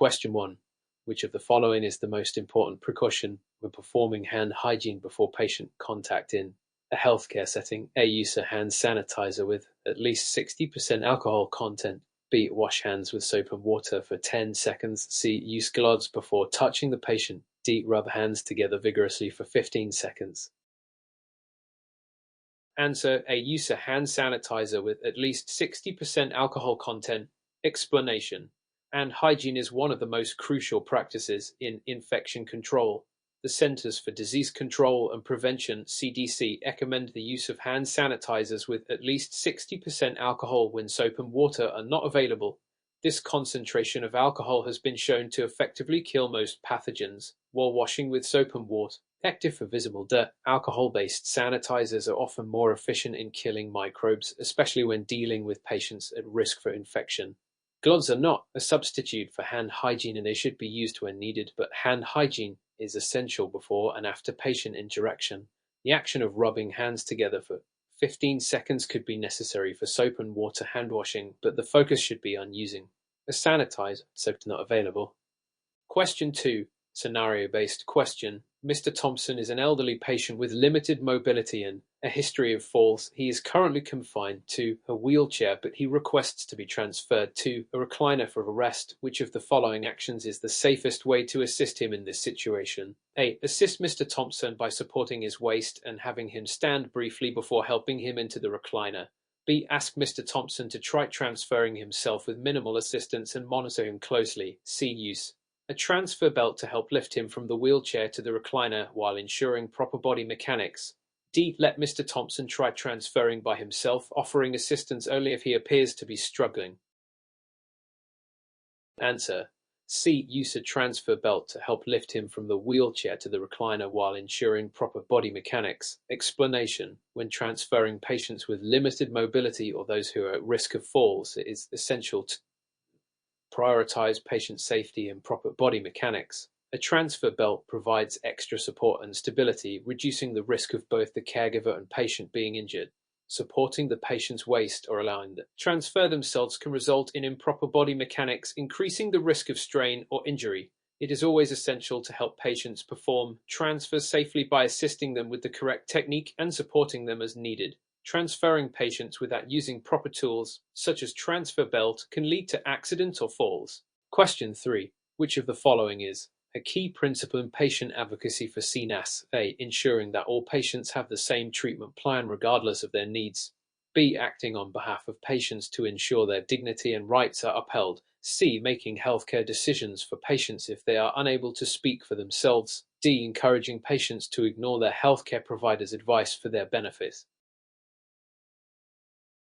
Question 1. Which of the following is the most important precaution when performing hand hygiene before patient contact in a healthcare setting? A. Use a hand sanitizer with at least 60% alcohol content. B. Wash hands with soap and water for 10 seconds. C. Use gloves before touching the patient. D. Rub hands together vigorously for 15 seconds. Answer A. Use a hand sanitizer with at least 60% alcohol content. Explanation: hand hygiene is one of the most crucial practices in infection control. The Centers for Disease Control and Prevention (CDC) recommend the use of hand sanitizers with at least 60% alcohol when soap and water are not available. This concentration of alcohol has been shown to effectively kill most pathogens, while washing with soap and water effective for visible dirt. Alcohol-based sanitizers are often more efficient in killing microbes, especially when dealing with patients at risk for infection. Gloves are not a substitute for hand hygiene and they should be used when needed, but hand hygiene is essential before and after patient interaction. The action of rubbing hands together for 15 seconds could be necessary for soap and water hand washing, but the focus should be on using a sanitizer, soap not available. Question 2. Scenario-based question. Mr. Thompson is an elderly patient with limited mobility and a history of falls. He is currently confined to a wheelchair, but he requests to be transferred to a recliner for rest. Which of the following actions is the safest way to assist him in this situation? A. Assist Mr. Thompson by supporting his waist and having him stand briefly before helping him into the recliner. B. Ask Mr. Thompson to try transferring himself with minimal assistance and monitor him closely. C. Use a transfer belt to help lift him from the wheelchair to the recliner while ensuring proper body mechanics. D. Let Mr. Thompson try transferring by himself, offering assistance only if he appears to be struggling. Answer. C. Use a transfer belt to help lift him from the wheelchair to the recliner while ensuring proper body mechanics. Explanation: when transferring patients with limited mobility or those who are at risk of falls, it is essential to prioritize patient safety and proper body mechanics. A transfer belt provides extra support and stability, reducing the risk of both the caregiver and patient being injured. Supporting the patient's waist or allowing them to transfer themselves can result in improper body mechanics, increasing the risk of strain or injury. It is always essential to help patients perform transfers safely by assisting them with the correct technique and supporting them as needed. Transferring patients without using proper tools, such as transfer belt, can lead to accidents or falls. Question 3. Which of the following is a key principle in patient advocacy for CNAS? A. Ensuring that all patients have the same treatment plan regardless of their needs. B. Acting on behalf of patients to ensure their dignity and rights are upheld. C. Making healthcare decisions for patients if they are unable to speak for themselves. D. Encouraging patients to ignore their healthcare provider's advice for their benefit.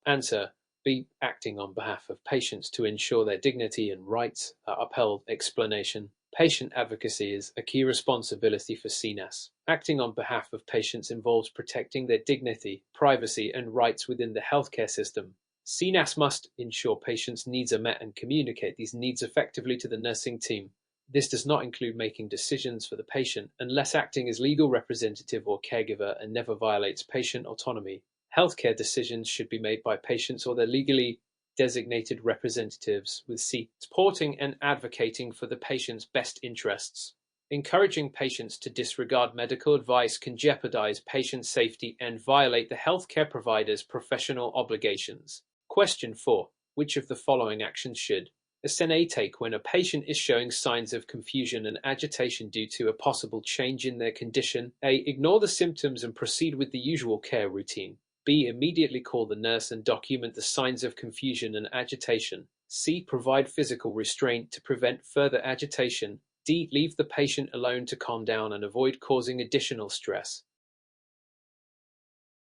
Answer. B. Acting on behalf of patients to ensure their dignity and rights are upheld. Explanation: patient advocacy is a key responsibility for CNAS. Acting on behalf of patients involves protecting their dignity, privacy, and rights within the healthcare system. CNAS must ensure patients' needs are met and communicate these needs effectively to the nursing team. This does not include making decisions for the patient unless acting as legal representative or caregiver and never violates patient autonomy. Healthcare decisions should be made by patients or their legally designated representatives, with C. Supporting and advocating for the patient's best interests. Encouraging patients to disregard medical advice can jeopardize patient safety and violate the healthcare provider's professional obligations. Question 4. Which of the following actions should a CNA take when a patient is showing signs of confusion and agitation due to a possible change in their condition? A. Ignore the symptoms and proceed with the usual care routine. B. Immediately call the nurse and document the signs of confusion and agitation. C. Provide physical restraint to prevent further agitation. D. Leave the patient alone to calm down and avoid causing additional stress.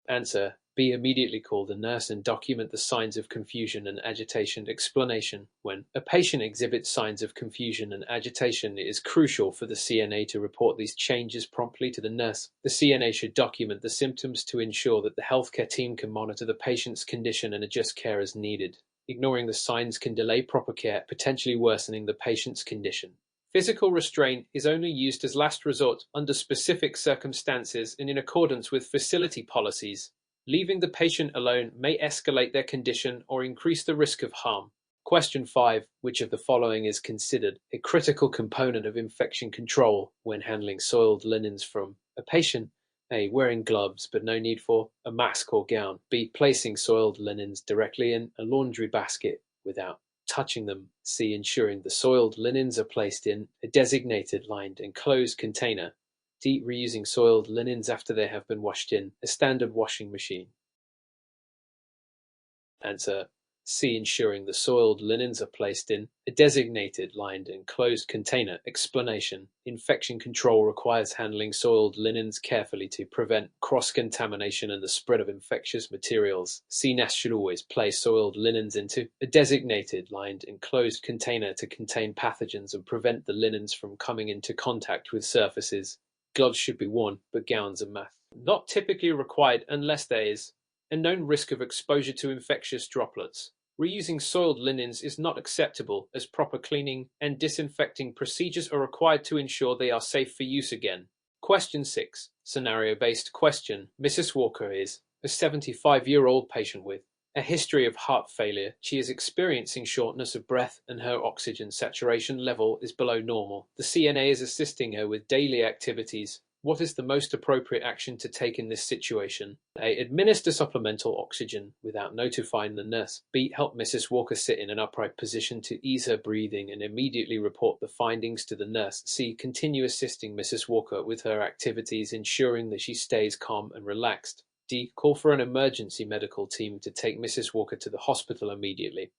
Answer. B. Immediately call the nurse and document the signs of confusion and agitation. Explanation: when a patient exhibits signs of confusion and agitation, it is crucial for the CNA to report these changes promptly to the nurse. The CNA should document the symptoms to ensure that the healthcare team can monitor the patient's condition and adjust care as needed. Ignoring the signs can delay proper care, potentially worsening the patient's condition. Physical restraint is only used as last resort under specific circumstances and in accordance with facility policies. Leaving the patient alone may escalate their condition or increase the risk of harm. Question 5. Which of the following is considered a critical component of infection control when handling soiled linens from a patient? A. Wearing gloves, but no need for a mask or gown. B. Placing soiled linens directly in a laundry basket without touching them. C. Ensuring the soiled linens are placed in a designated, lined, enclosed container. D. Reusing soiled linens after they have been washed in a standard washing machine. Answer: C. Ensuring the soiled linens are placed in a designated, lined, enclosed container. Explanation: infection control requires handling soiled linens carefully to prevent cross-contamination and the spread of infectious materials. CNAS should always place soiled linens into a designated, lined, enclosed container to contain pathogens and prevent the linens from coming into contact with surfaces. Gloves should be worn, but gowns and masks not typically required unless there is a known risk of exposure to infectious droplets. Reusing soiled linens is not acceptable, as proper cleaning and disinfecting procedures are required to ensure they are safe for use again. Question 6. Scenario-based question. Mrs. Walker is a 75-year-old patient with a history of heart failure. She is experiencing shortness of breath and her oxygen saturation level is below normal. The CNA is assisting her with daily activities. What is the most appropriate action to take in this situation? A. Administer supplemental oxygen without notifying the nurse. B. Help Mrs. Walker sit in an upright position to ease her breathing and immediately report the findings to the nurse. C. Continue assisting Mrs. Walker with her activities, ensuring that she stays calm and relaxed. D. Call for an emergency medical team to take Mrs. Walker to the hospital immediately.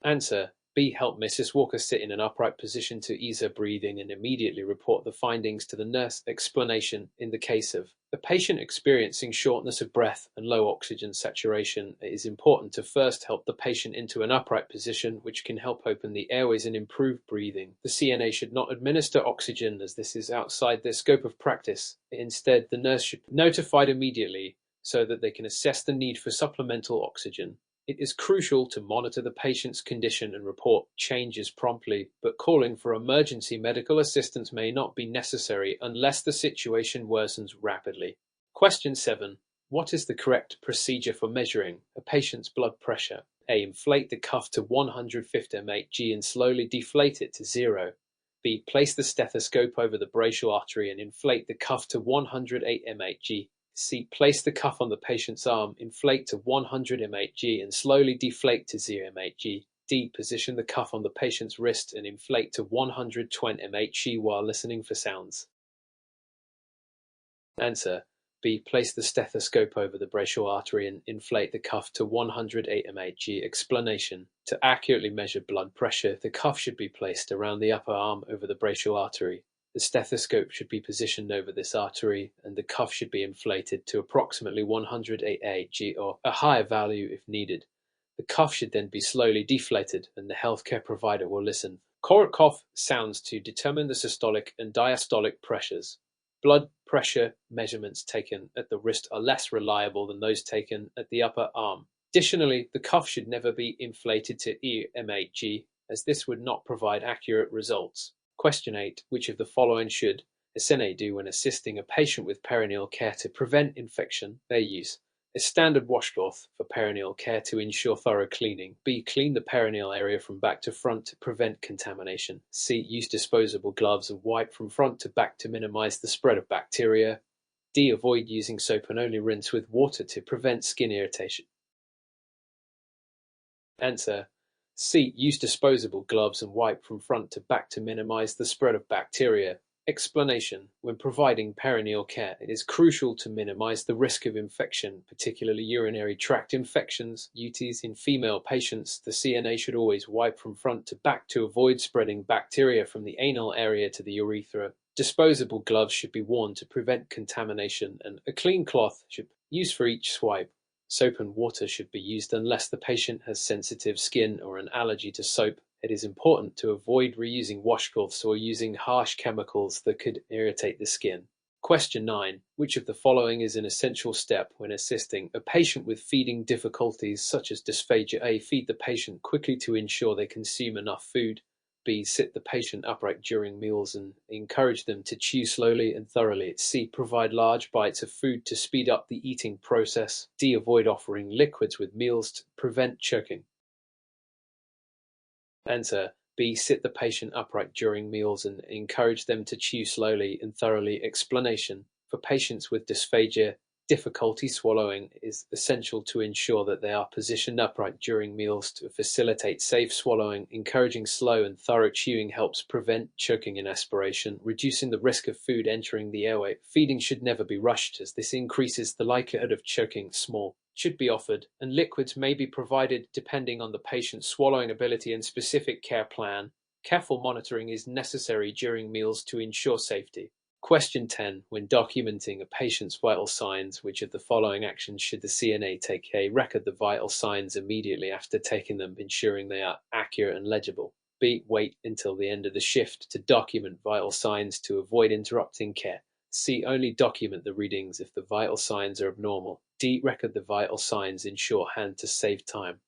Answer: B. Help Mrs. Walker sit in an upright position to ease her breathing and immediately report the findings to the nurse. Explanation: in the case of a patient experiencing shortness of breath and low oxygen saturation, it is important to first help the patient into an upright position, which can help open the airways and improve breathing. The CNA should not administer oxygen, as this is outside their scope of practice. Instead, the nurse should be notified immediately so that they can assess the need for supplemental oxygen. It is crucial to monitor the patient's condition and report changes promptly, but calling for emergency medical assistance may not be necessary unless the situation worsens rapidly. Question 7. What is the correct procedure for measuring a patient's blood pressure? A. Inflate the cuff to 150 mmHg and slowly deflate it to 0. B. Place the stethoscope over the brachial artery and inflate the cuff to 108 mmHg. C. Place the cuff on the patient's arm, inflate to 100 mmHg and slowly deflate to 0 mmHg. D. Position the cuff on the patient's wrist and inflate to 120 mmHg while listening for sounds. Answer: B. Place the stethoscope over the brachial artery and inflate the cuff to 108 mmHg. Explanation: to accurately measure blood pressure, the cuff should be placed around the upper arm over the brachial artery. The stethoscope should be positioned over this artery, and the cuff should be inflated to approximately 108 mmHg or a higher value if needed. The cuff should then be slowly deflated, and the healthcare provider will listen for cough sounds to determine the systolic and diastolic pressures. Blood pressure measurements taken at the wrist are less reliable than those taken at the upper arm. Additionally, the cuff should never be inflated to mmHg, as this would not provide accurate results. Question 8. Which of the following should a CNA do when assisting a patient with perineal care to prevent infection? A. Use a standard washcloth for perineal care to ensure thorough cleaning. B. Clean the perineal area from back to front to prevent contamination. C. Use disposable gloves and wipe from front to back to minimize the spread of bacteria. D. Avoid using soap and only rinse with water to prevent skin irritation. Answer: C. Use disposable gloves and wipe from front to back to minimize the spread of bacteria. Explanation: when providing perineal care, it is crucial to minimize the risk of infection, particularly urinary tract infections, UTIs in female patients. The CNA should always wipe from front to back to avoid spreading bacteria from the anal area to the urethra. Disposable gloves should be worn to prevent contamination, and a clean cloth should be used for each swipe. Soap and water should be used unless the patient has sensitive skin or an allergy to soap. It is important to avoid reusing washcloths or using harsh chemicals that could irritate the skin. Question 9. Which of the following is an essential step when assisting a patient with feeding difficulties such as dysphagia? A. Feed the patient quickly to ensure they consume enough food. B. Sit the patient upright during meals and encourage them to chew slowly and thoroughly. C. Provide large bites of food to speed up the eating process. D. Avoid offering liquids with meals to prevent choking. Answer B. Sit the patient upright during meals and encourage them to chew slowly and thoroughly. Explanation: for patients with dysphagia, difficulty swallowing is essential to ensure that they are positioned upright during meals to facilitate safe swallowing. Encouraging slow and thorough chewing helps prevent choking and aspiration, reducing the risk of food entering the airway. Feeding should never be rushed, as this increases the likelihood of choking. Small should be offered, and liquids may be provided depending on the patient's swallowing ability and specific care plan. Careful monitoring is necessary during meals to ensure safety. Question 10. When documenting a patient's vital signs, which of the following actions should the CNA take? A. Record the vital signs immediately after taking them, ensuring they are accurate and legible. B. Wait until the end of the shift to document vital signs to avoid interrupting care. C. Only document the readings if the vital signs are abnormal. D. Record the vital signs in shorthand to save time.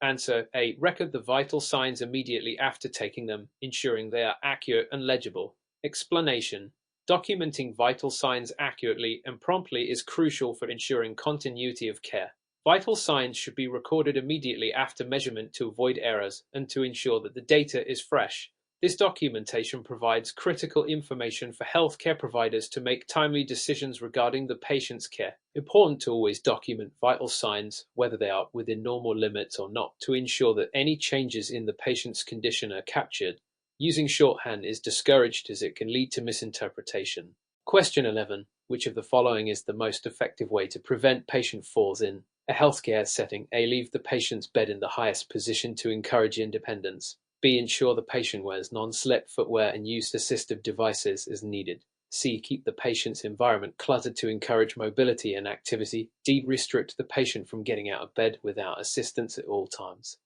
Answer A. Record the vital signs immediately after taking them, ensuring they are accurate and legible. Explanation: documenting vital signs accurately and promptly is crucial for ensuring continuity of care. Vital signs should be recorded immediately after measurement to avoid errors and to ensure that the data is fresh. This documentation provides critical information for healthcare providers to make timely decisions regarding the patient's care. Important to always document vital signs, whether they are within normal limits or not, to ensure that any changes in the patient's condition are captured. Using shorthand is discouraged as it can lead to misinterpretation. Question 11. Which of the following is the most effective way to prevent patient falls in a healthcare setting? A. Leave the patient's bed in the highest position to encourage independence. B. Ensure the patient wears non-slip footwear and use assistive devices as needed. C. Keep the patient's environment cluttered to encourage mobility and activity. D. Restrict the patient from getting out of bed without assistance at all times.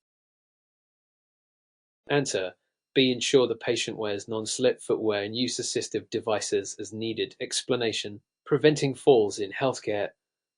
Answer B. Ensure the patient wears non-slip footwear and use assistive devices as needed. Explanation: preventing falls in healthcare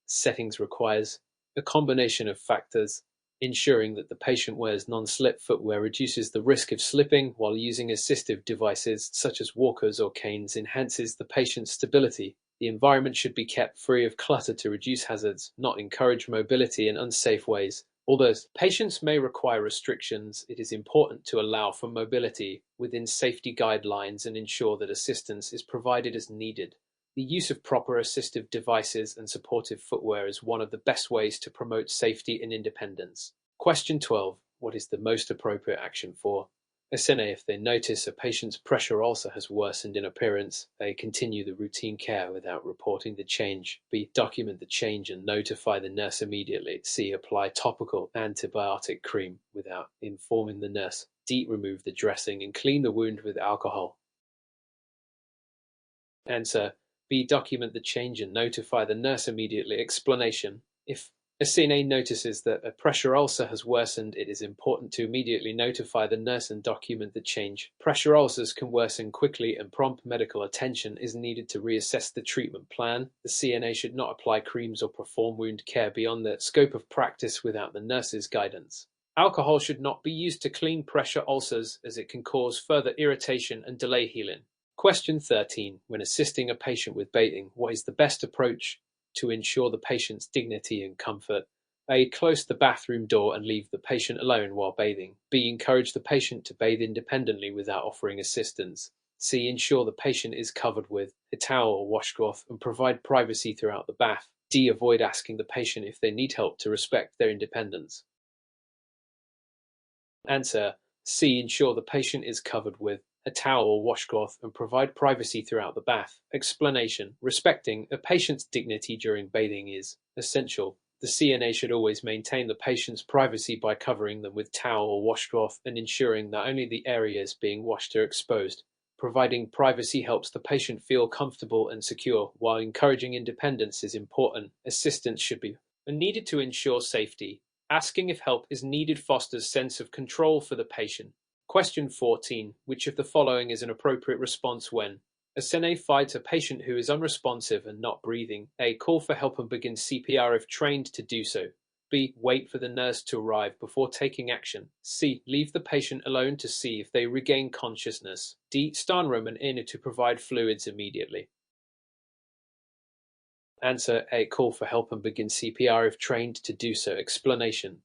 settings requires a combination of factors. Ensuring that the patient wears non-slip footwear reduces the risk of slipping, while using assistive devices such as walkers or canes enhances the patient's stability. The environment should be kept free of clutter to reduce hazards, not encourage mobility in unsafe ways. Although patients may require restrictions, it is important to allow for mobility within safety guidelines and ensure that assistance is provided as needed. The use of proper assistive devices and supportive footwear is one of the best ways to promote safety and independence. Question 12. What is the most appropriate action for a CNA if they notice a patient's pressure ulcer has worsened in appearance? A. Continue the routine care without reporting the change. B. Document the change and notify the nurse immediately. C. Apply topical antibiotic cream without informing the nurse. D. Remove the dressing and clean the wound with alcohol. Answer B. Document the change and notify the nurse immediately. Explanation: if a CNA notices that a pressure ulcer has worsened, it is important to immediately notify the nurse and document the change. Pressure ulcers can worsen quickly and prompt medical attention is needed to reassess the treatment plan. The CNA should not apply creams or perform wound care beyond the scope of practice without the nurse's guidance. Alcohol should not be used to clean pressure ulcers, as it can cause further irritation and delay healing. Question 13. When assisting a patient with bathing, what is the best approach to ensure the patient's dignity and comfort? A. Close the bathroom door and leave the patient alone while bathing. B. Encourage the patient to bathe independently without offering assistance. C. Ensure the patient is covered with a towel or washcloth and provide privacy throughout the bath. D. Avoid asking the patient if they need help to respect their independence. Answer C. Ensure the patient is covered with a towel or washcloth and provide privacy throughout the bath. Explanation: respecting a patient's dignity during bathing is essential. The CNA should always maintain the patient's privacy by covering them with towel or washcloth and ensuring that only the areas being washed are exposed. Providing privacy helps the patient feel comfortable and secure, while encouraging independence is important. Assistance should be needed to ensure safety. Asking if help is needed fosters sense of control for the patient. Question 14. Which of the following is an appropriate response when a CNA finds a patient who is unresponsive and not breathing? A. Call for help and begin CPR if trained to do so. B. Wait for the nurse to arrive before taking action. C. Leave the patient alone to see if they regain consciousness. D. Stanrom and inner to provide fluids immediately. Answer A. Call for help and begin CPR if trained to do so. Explanation: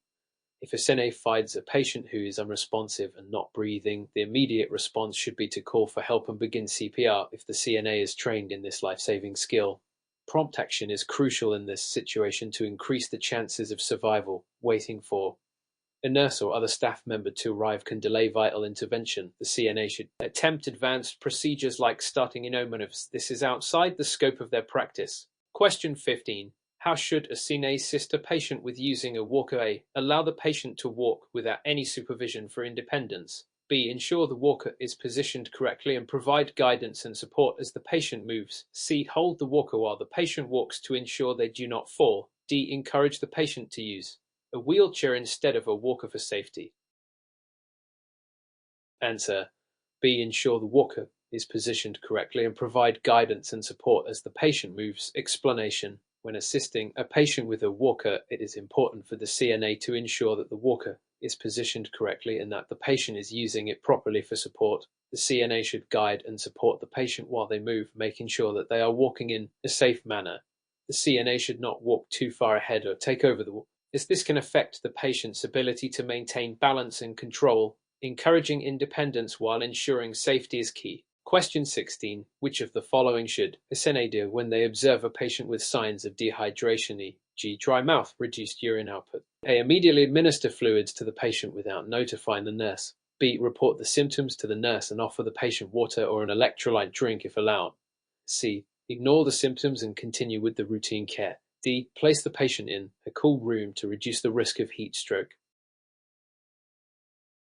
If a CNA finds a patient who is unresponsive and not breathing, the immediate response should be to call for help and begin CPR if the CNA is trained in this life-saving skill. Prompt action is crucial in this situation to increase the chances of survival. Waiting for a nurse or other staff member to arrive can delay vital intervention. The CNA should attempt advanced procedures like starting if this is outside the scope of their practice. Question 15. How should a CNA assist a patient with using a walker? A. Allow the patient to walk without any supervision for independence. B. Ensure the walker is positioned correctly and provide guidance and support as the patient moves. C. Hold the walker while the patient walks to ensure they do not fall. D. Encourage the patient to use a wheelchair instead of a walker for safety. Answer: B. Ensure the walker is positioned correctly and provide guidance and support as the patient moves. Explanation: when assisting a patient with a walker, it is important for the CNA to ensure that the walker is positioned correctly and that the patient is using it properly for support. The CNA should guide and support the patient while they move, making sure that they are walking in a safe manner. The CNA should not walk too far ahead or take over the walk, as this can affect the patient's ability to maintain balance and control. Encouraging independence while ensuring safety is key. Question 16. Which of the following should a CNA do when they observe a patient with signs of dehydration, e.g. dry mouth, reduced urine output? A. Immediately administer fluids to the patient without notifying the nurse. B. Report the symptoms to the nurse and offer the patient water or an electrolyte drink if allowed. C. Ignore the symptoms and continue with the routine care. D. Place the patient in a cool room to reduce the risk of heat stroke.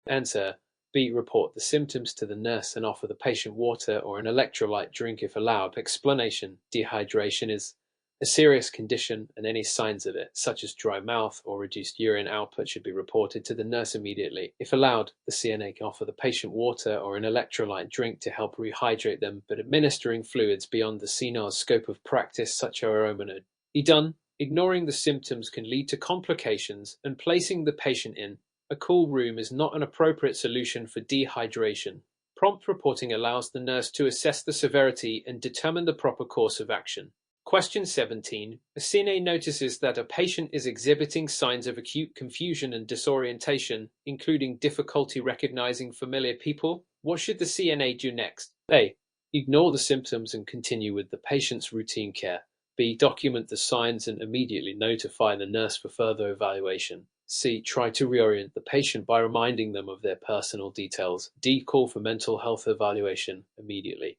Answer: B. Report the symptoms to the nurse and offer the patient water or an electrolyte drink if allowed. Explanation: dehydration is a serious condition and any signs of it, such as dry mouth or reduced urine output, should be reported to the nurse immediately. If allowed, the CNA can offer the patient water or an electrolyte drink to help rehydrate them, but administering fluids beyond the CNA's scope of practice, such as aromanid. Done. Ignoring the symptoms can lead to complications, and placing the patient in a cool room is not an appropriate solution for dehydration. Prompt reporting allows the nurse to assess the severity and determine the proper course of action. Question 17. A CNA notices that a patient is exhibiting signs of acute confusion and disorientation, including difficulty recognizing familiar people. What should the CNA do next? A. Ignore the symptoms and continue with the patient's routine care. B. Document the signs and immediately notify the nurse for further evaluation. C. Try to reorient the patient by reminding them of their personal details. D. Call for mental health evaluation immediately.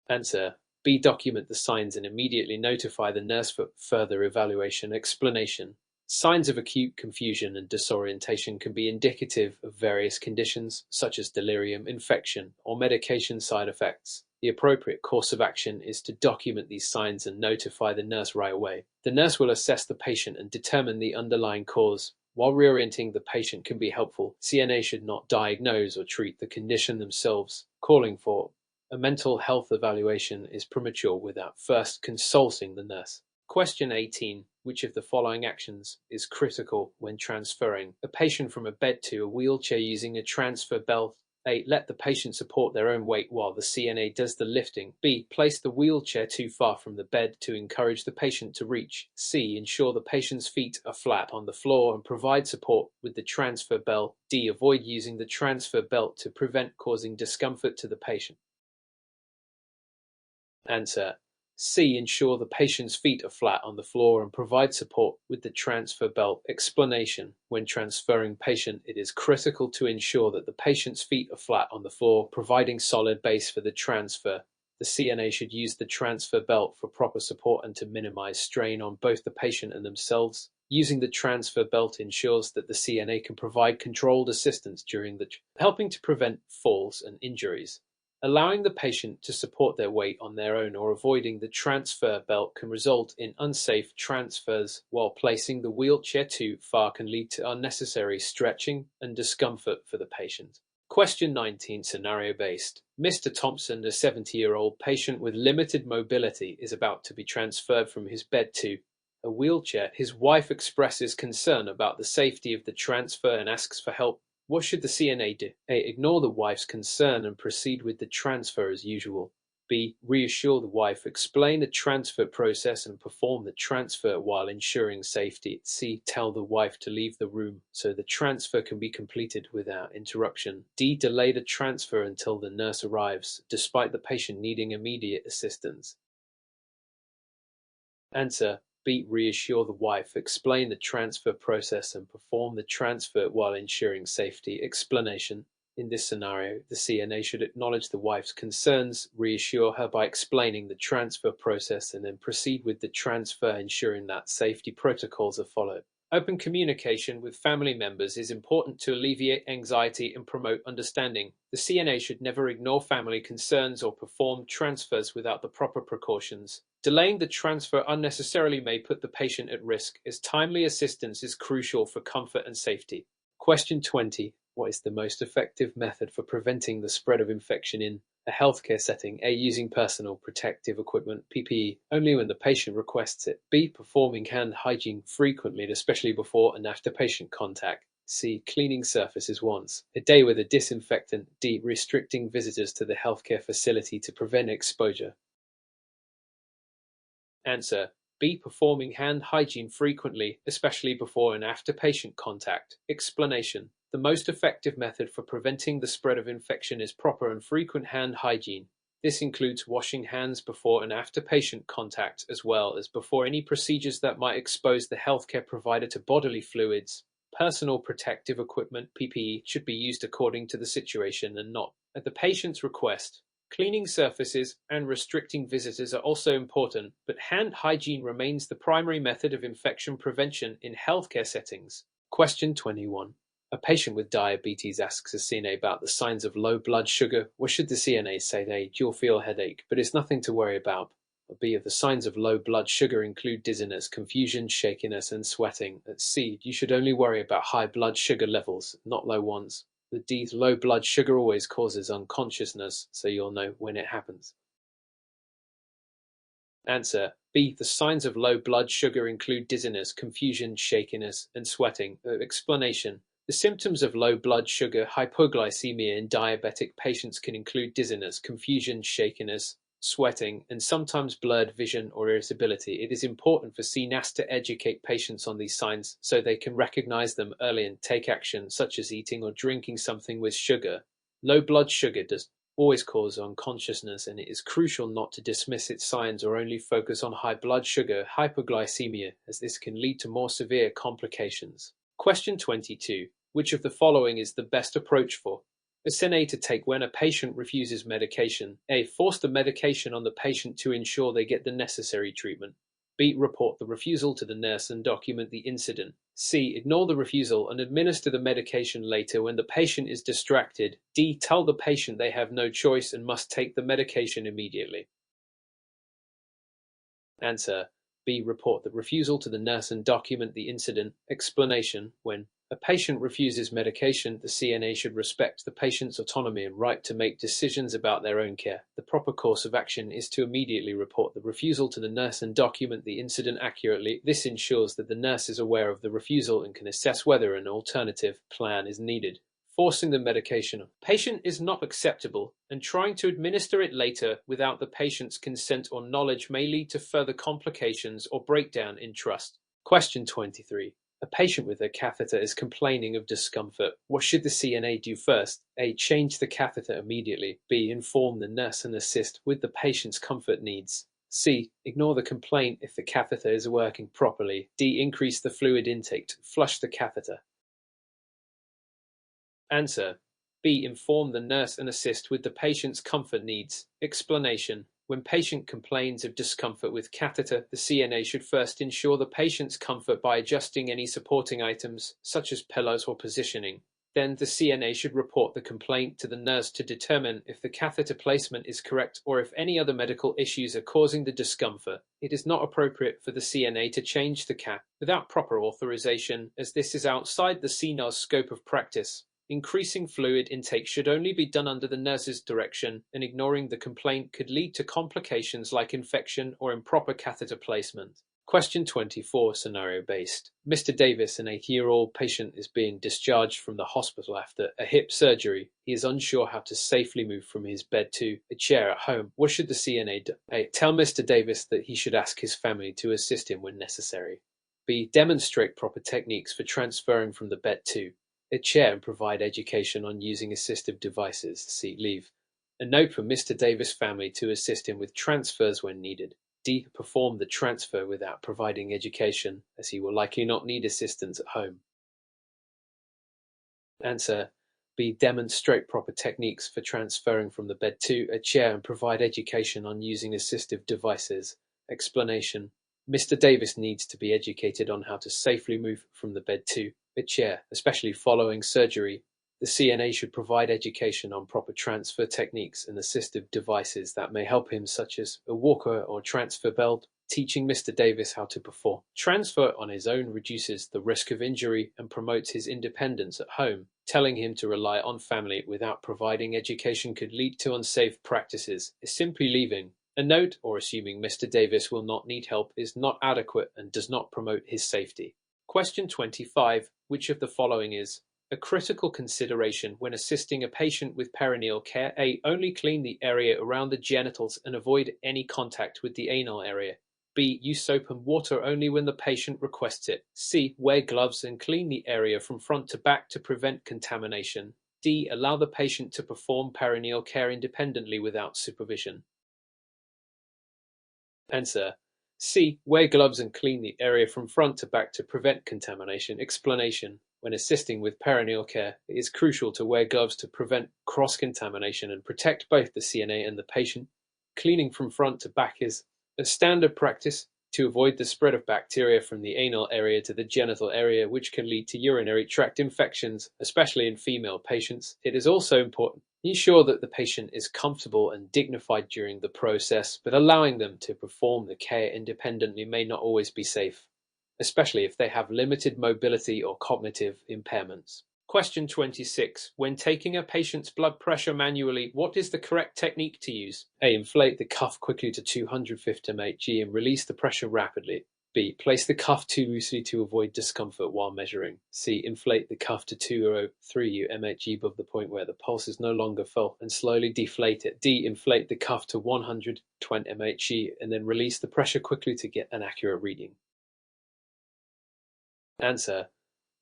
Answer: B. Document the signs and immediately notify the nurse for further evaluation. Explanation: signs of acute confusion and disorientation can be indicative of various conditions, such as delirium, infection, or medication side effects. The appropriate course of action is to document these signs and notify the nurse right away. The nurse will assess the patient and determine the underlying cause. While reorienting the patient can be helpful, CNA should not diagnose or treat the condition themselves. Calling for a mental health evaluation is premature without first consulting the nurse. Question 18. Which of the following actions is critical when transferring a patient from a bed to a wheelchair using a transfer belt? A. Let the patient support their own weight while the CNA does the lifting. B. Place the wheelchair too far from the bed to encourage the patient to reach. C. Ensure the patient's feet are flat on the floor and provide support with the transfer belt. D. Avoid using the transfer belt to prevent causing discomfort to the patient. Answer: C. Ensure the patient's feet are flat on the floor and provide support with the transfer belt. Explanation: when transferring patient, it is critical to ensure that the patient's feet are flat on the floor, providing solid base for the transfer. The CNA should use the transfer belt for proper support and to minimize strain on both the patient and themselves. Using the transfer belt ensures that the CNA can provide controlled assistance during helping to prevent falls and injuries. Allowing the patient to support their weight on their own or avoiding the transfer belt can result in unsafe transfers, while placing the wheelchair too far can lead to unnecessary stretching and discomfort for the patient. Question 19. Scenario-based. Mr. Thompson, a 70-year-old patient with limited mobility, is about to be transferred from his bed to a wheelchair. His wife expresses concern about the safety of the transfer and asks for help. What should the CNA do? A. Ignore the wife's concern and proceed with the transfer as usual. B. Reassure the wife, explain the transfer process and perform the transfer while ensuring safety. C. Tell the wife to leave the room so the transfer can be completed without interruption. D. Delay the transfer until the nurse arrives, despite the patient needing immediate assistance. Answer: B. Reassure the wife, explain the transfer process and perform the transfer while ensuring safety. Explanation: in this scenario, the CNA should acknowledge the wife's concerns, reassure her by explaining the transfer process, and then proceed with the transfer, ensuring that safety protocols are followed. Open communication with family members is important to alleviate anxiety and promote understanding. The CNA should never ignore family concerns or perform transfers without the proper precautions. Delaying the transfer unnecessarily may put the patient at risk, as timely assistance is crucial for comfort and safety. Question 20. What is the most effective method for preventing the spread of infection in a healthcare setting? A. Using personal protective equipment, PPE, only when the patient requests it. B. Performing hand hygiene frequently, especially before and after patient contact. C. Cleaning surfaces once a day with a disinfectant. D. Restricting visitors to the healthcare facility to prevent exposure. Answer: B. Performing hand hygiene frequently, especially before and after patient contact. Explanation: the most effective method for preventing the spread of infection is proper and frequent hand hygiene. This includes washing hands before and after patient contact, as well as before any procedures that might expose the healthcare provider to bodily fluids. Personal protective equipment, PPE, should be used according to the situation and not at the patient's request. Cleaning surfaces and restricting visitors are also important, but hand hygiene remains the primary method of infection prevention in healthcare settings. Question 21. A patient with diabetes asks a CNA about the signs of low blood sugar. What should the CNA say? A. You'll feel a headache, but it's nothing to worry about. B. The signs of low blood sugar include dizziness, confusion, shakiness, and sweating. C. You should only worry about high blood sugar levels, not low ones. The D. Low blood sugar always causes unconsciousness, so you'll know when it happens. Answer: B. The signs of low blood sugar include dizziness, confusion, shakiness, and sweating. Explanation: the symptoms of low blood sugar hypoglycemia in diabetic patients can include dizziness, confusion, shakiness, sweating, and sometimes blurred vision or irritability. It is important for CNAS to educate patients on these signs so they can recognize them early and take action, such as eating or drinking something with sugar. Low blood sugar does always cause unconsciousness, and it is crucial not to dismiss its signs or only focus on high blood sugar hypoglycemia, as this can lead to more severe complications. Question 22. Which of the following is the best approach for a CNA to take when a patient refuses medication? A. Force the medication on the patient to ensure they get the necessary treatment. B. Report the refusal to the nurse and document the incident. C. Ignore the refusal and administer the medication later when the patient is distracted. D. Tell the patient they have no choice and must take the medication immediately. Answer: B. Report the refusal to the nurse and document the incident. Explanation: when a patient refuses medication, the CNA should respect the patient's autonomy and right to make decisions about their own care. The proper course of action is to immediately report the refusal to the nurse and document the incident accurately. This ensures that the nurse is aware of the refusal and can assess whether an alternative plan is needed. Forcing the medication on the patient is not acceptable, and trying to administer it later without the patient's consent or knowledge may lead to further complications or breakdown in trust. Question 23. A patient with a catheter is complaining of discomfort. What should the CNA do first? A. Change the catheter immediately. B. Inform the nurse and assist with the patient's comfort needs. C. Ignore the complaint if the catheter is working properly. D. Increase the fluid intake to flush the catheter. Answer: B. Inform the nurse and assist with the patient's comfort needs. Explanation: when patient complains of discomfort with catheter, the CNA should first ensure the patient's comfort by adjusting any supporting items, such as pillows or positioning. Then the CNA should report the complaint to the nurse to determine if the catheter placement is correct or if any other medical issues are causing the discomfort. It is not appropriate for the CNA to change the cap without proper authorization, as this is outside the CNA's scope of practice. Increasing fluid intake should only be done under the nurse's direction, and ignoring the complaint could lead to complications like infection or improper catheter placement. Question 24, scenario-based. Mr. Davis, an 80-year-old patient, is being discharged from the hospital after a hip surgery. He is unsure how to safely move from his bed to a chair at home. What should the CNA do? A. Tell Mr. Davis that he should ask his family to assist him when necessary. B. Demonstrate proper techniques for transferring from the bed to a chair and provide education on using assistive devices. C. Leave a note for Mr. Davis' family to assist him with transfers when needed. D. Perform the transfer without providing education, as he will likely not need assistance at home. Answer. B. Demonstrate proper techniques for transferring from the bed to a chair and provide education on using assistive devices. Explanation. Mr. Davis needs to be educated on how to safely move from the bed to a chair, especially following surgery. The CNA should provide education on proper transfer techniques and assistive devices that may help him, such as a walker or transfer belt. Teaching Mr. Davis how to perform transfer on his own reduces the risk of injury and promotes his independence at home. Telling him to rely on family without providing education could lead to unsafe practices. Simply leaving a note or assuming Mr. Davis will not need help is not adequate and does not promote his safety. Question 25. Which of the following is a critical consideration when assisting a patient with perineal care? A. Only clean the area around the genitals and avoid any contact with the anal area. B. Use soap and water only when the patient requests it. C. Wear gloves and clean the area from front to back to prevent contamination. D. Allow the patient to perform perineal care independently without supervision. Answer. C. Wear gloves and clean the area from front to back to prevent contamination. Explanation. When assisting with perineal care, it is crucial to wear gloves to prevent cross-contamination and protect both the CNA and the patient. Cleaning from front to back is a standard practice to avoid the spread of bacteria from the anal area to the genital area, which can lead to urinary tract infections, especially in female patients. It is also important to ensure that the patient is comfortable and dignified during the process, but allowing them to perform the care independently may not always be safe, especially if they have limited mobility or cognitive impairments. Question 26. When taking a patient's blood pressure manually, what is the correct technique to use? A. Inflate the cuff quickly to 250 mmHg and release the pressure rapidly. B. Place the cuff too loosely to avoid discomfort while measuring. C. Inflate the cuff to 203 mmHg above the point where the pulse is no longer felt and slowly deflate it. D. Inflate the cuff to 120 mmHg and then release the pressure quickly to get an accurate reading. Answer.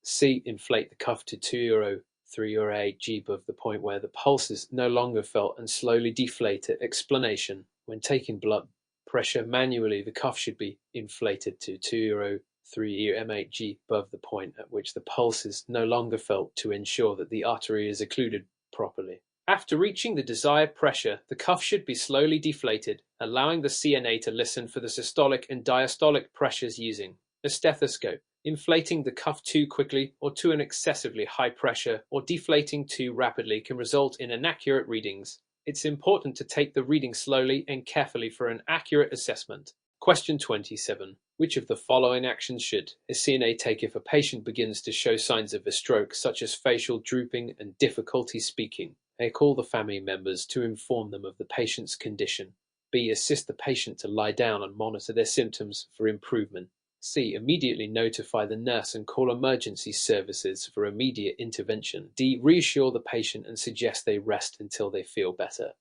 C. Inflate the cuff to 203 mmHg above the point where the pulse is no longer felt and slowly deflate it. Explanation. When taking blood pressure manually, the cuff should be inflated to 203 mmHg above the point at which the pulse is no longer felt to ensure that the artery is occluded properly. After reaching the desired pressure, the cuff should be slowly deflated, allowing the CNA to listen for the systolic and diastolic pressures using a stethoscope. Inflating the cuff too quickly or to an excessively high pressure or deflating too rapidly can result in inaccurate readings. It's important to take the reading slowly and carefully for an accurate assessment. Question 27. Which of the following actions should a CNA take if a patient begins to show signs of a stroke, such as facial drooping and difficulty speaking? A. Call the family members to inform them of the patient's condition. B. Assist the patient to lie down and monitor their symptoms for improvement. C. Immediately notify the nurse and call emergency services for immediate intervention. D. Reassure the patient and suggest they rest until they feel better.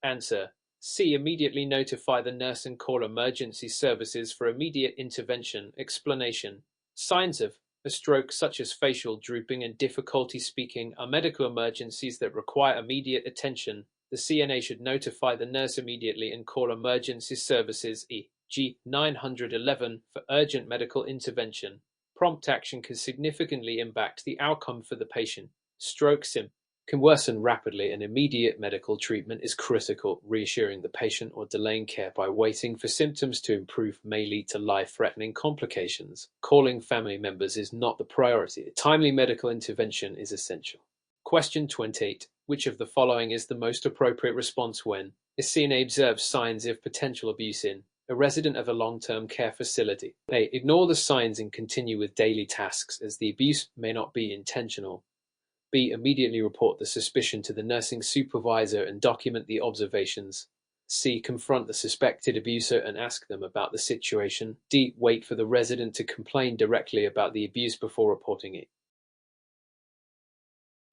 Answer. C. Immediately notify the nurse and call emergency services for immediate intervention. Explanation. Signs of a stroke, such as facial drooping and difficulty speaking, are medical emergencies that require immediate attention. The CNA should notify the nurse immediately and call emergency services e.g. 911 for urgent medical intervention. Prompt action can significantly impact the outcome for the patient. Stroke symptoms can worsen rapidly and immediate medical treatment is critical. Reassuring the patient or delaying care by waiting for symptoms to improve may lead to life-threatening complications. Calling family members is not the priority. Timely medical intervention is essential. Question 28. Which of the following is the most appropriate response when a CNA observes signs of potential abuse in a resident of a long-term care facility? A. Ignore the signs and continue with daily tasks, as the abuse may not be intentional. B. Immediately report the suspicion to the nursing supervisor and document the observations. C. Confront the suspected abuser and ask them about the situation. D. Wait for the resident to complain directly about the abuse before reporting it.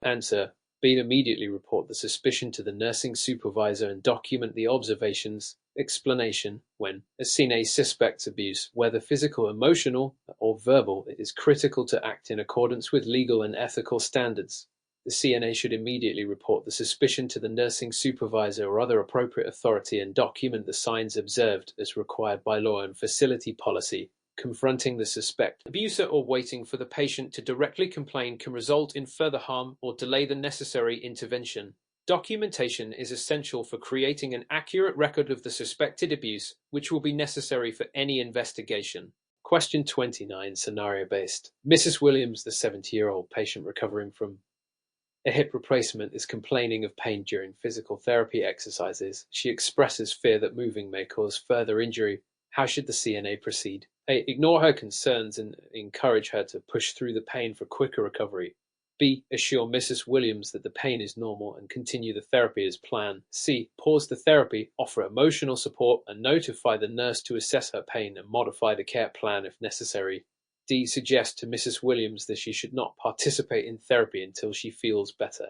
Answer: B. Immediately report the suspicion to the nursing supervisor and document the observations. Explanation: when a CNA suspects abuse, whether physical, emotional, or verbal, it is critical to act in accordance with legal and ethical standards. The CNA should immediately report the suspicion to the nursing supervisor or other appropriate authority and document the signs observed as required by law and facility policy. Confronting the suspect abuser or waiting for the patient to directly complain can result in further harm or delay the necessary intervention. Documentation is essential for creating an accurate record of the suspected abuse, which will be necessary for any investigation. Question 29, scenario-based. Mrs. Williams, the 70-year-old patient recovering from a hip replacement, is complaining of pain during physical therapy exercises. She expresses fear that moving may cause further injury. How should the CNA proceed? A. Ignore her concerns and encourage her to push through the pain for quicker recovery. B. Assure Mrs. Williams that the pain is normal and continue the therapy as planned. C. Pause the therapy, offer emotional support, and notify the nurse to assess her pain and modify the care plan if necessary. D. Suggest to Mrs. Williams that she should not participate in therapy until she feels better.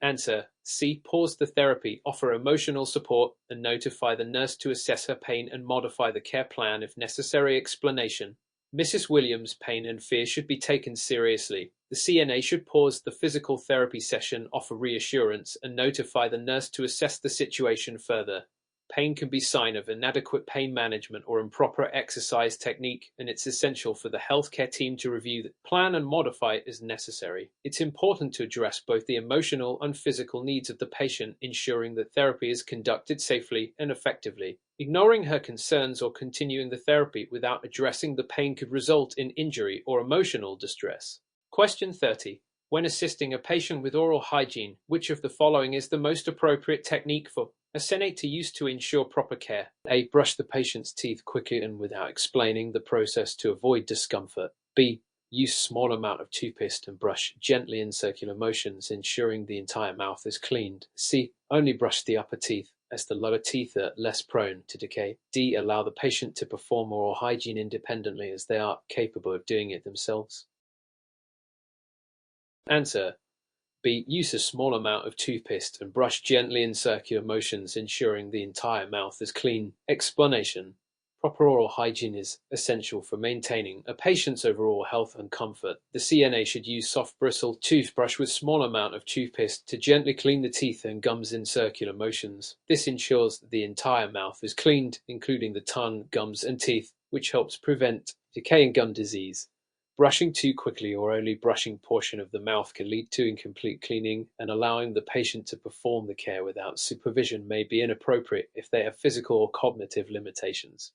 Answer: C. Pause the therapy, offer emotional support, and notify the nurse to assess her pain and modify the care plan if necessary. Explanation: Mrs. Williams' pain and fear should be taken seriously. The CNA should pause the physical therapy session, offer reassurance, and notify the nurse to assess the situation further. Pain can be a sign of inadequate pain management or improper exercise technique, and it's essential for the healthcare team to review the plan and modify it as necessary. It's important to address both the emotional and physical needs of the patient, ensuring that therapy is conducted safely and effectively. Ignoring her concerns or continuing the therapy without addressing the pain could result in injury or emotional distress. Question 30. When assisting a patient with oral hygiene, which of the following is the most appropriate technique for a CNA to use to ensure proper care? A. Brush the patient's teeth quickly and without explaining the process to avoid discomfort. B. Use small amount of toothpaste and brush gently in circular motions, ensuring the entire mouth is cleaned. C. Only brush the upper teeth, as the lower teeth are less prone to decay. D. Allow the patient to perform oral hygiene independently, as they are capable of doing it themselves. Answer: B. Use a small amount of toothpaste and brush gently in circular motions, ensuring the entire mouth is clean. Explanation: proper oral hygiene is essential for maintaining a patient's overall health and comfort. The CNA should use soft bristle toothbrush with small amount of toothpaste to gently clean the teeth and gums in circular motions. This ensures that the entire mouth is cleaned, including the tongue, gums, and teeth, which helps prevent decay and gum disease. Brushing too quickly or only brushing portion of the mouth can lead to incomplete cleaning, and allowing the patient to perform the care without supervision may be inappropriate if they have physical or cognitive limitations.